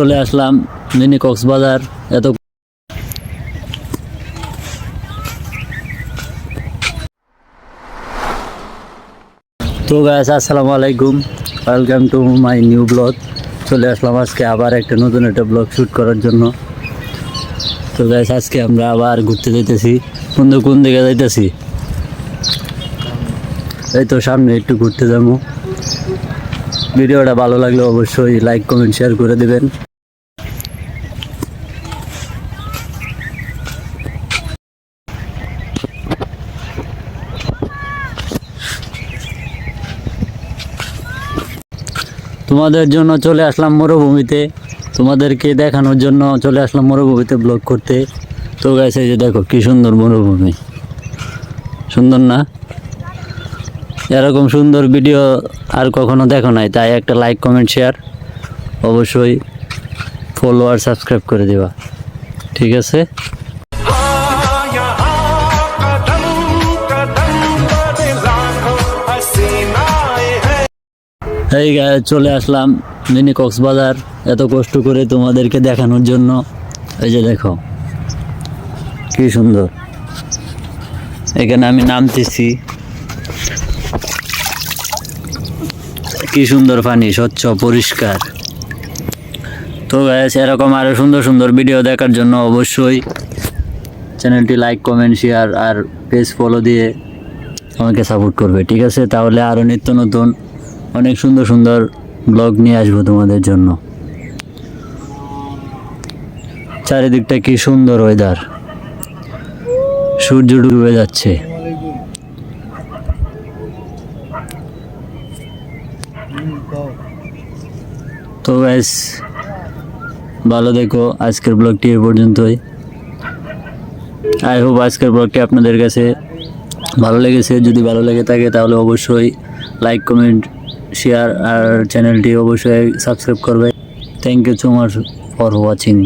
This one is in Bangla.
চলে আসলাম মিনি কক্সবাজার। তো গাইস, আসসালামু আলাইকুম, welcome to my new blog. চলে আসলাম আজকে আবার একটা নতুন ব্লগ শ্যুট করার জন্য। তো গাইস, আজকে আমরা আবার ঘুরতে যাইতেছি। কোন দিকে যাইতেছি? এই তো সামনে একটু ঘুরতে যাবো। ভিডিওটা ভালো লাগলে অবশ্যই লাইক কমেন্ট শেয়ার করে দেবেন। তোমাদের জন্য চলে আসলাম মরুভূমিতে, তোমাদেরকে দেখানোর জন্য চলে আসলাম মরুভূমিতে ব্লগ করতে। তো গাইস, এই যে দেখো কি সুন্দর মরুভূমি, সুন্দর না? এরকম সুন্দর ভিডিও আর কখনো দেখো নাই, তাই একটা লাইক কমেন্ট শেয়ার অবশ্যই, ফলো আর সাবস্ক্রাইব করে দেবা, ঠিক আছে? এই গায়ে চলে আসলাম মিনি কক্সবাজার, এত কষ্ট করে তোমাদেরকে দেখানোর জন্য। এই যে দেখো কি সুন্দর, এখানে আমি নামতেছি, কি সুন্দর পানি, স্বচ্ছ পরিষ্কার। তো গাইস, এরকম আরো সুন্দর সুন্দর ভিডিও দেখার জন্য অবশ্যই চ্যানেলটি লাইক কমেন্ট শেয়ার আর পেজ ফলো দিয়ে আমাকে সাপোর্ট করবে, ঠিক আছে? তাহলে আরও নিত্য নতুন অনেক সুন্দর সুন্দর ব্লগ নিয়ে আসবো তোমাদের জন্য। চারিদিকটা কি সুন্দর ওয়েদার, সূর্য ডুবে যাচ্ছে। তো গাইস, ভালো দেখো, আজকের ব্লগটি এ পর্যন্তই। আই হোপ আজকের ব্লগটি আপনাদের কাছে ভালো লেগেছে। যদি ভালো লেগে থাকে তাহলে অবশ্যই লাইক কমেন্ট শেয়ার আর চ্যানেলটি অবশ্যই সাবস্ক্রাইব করবে। Thank you so much for watching.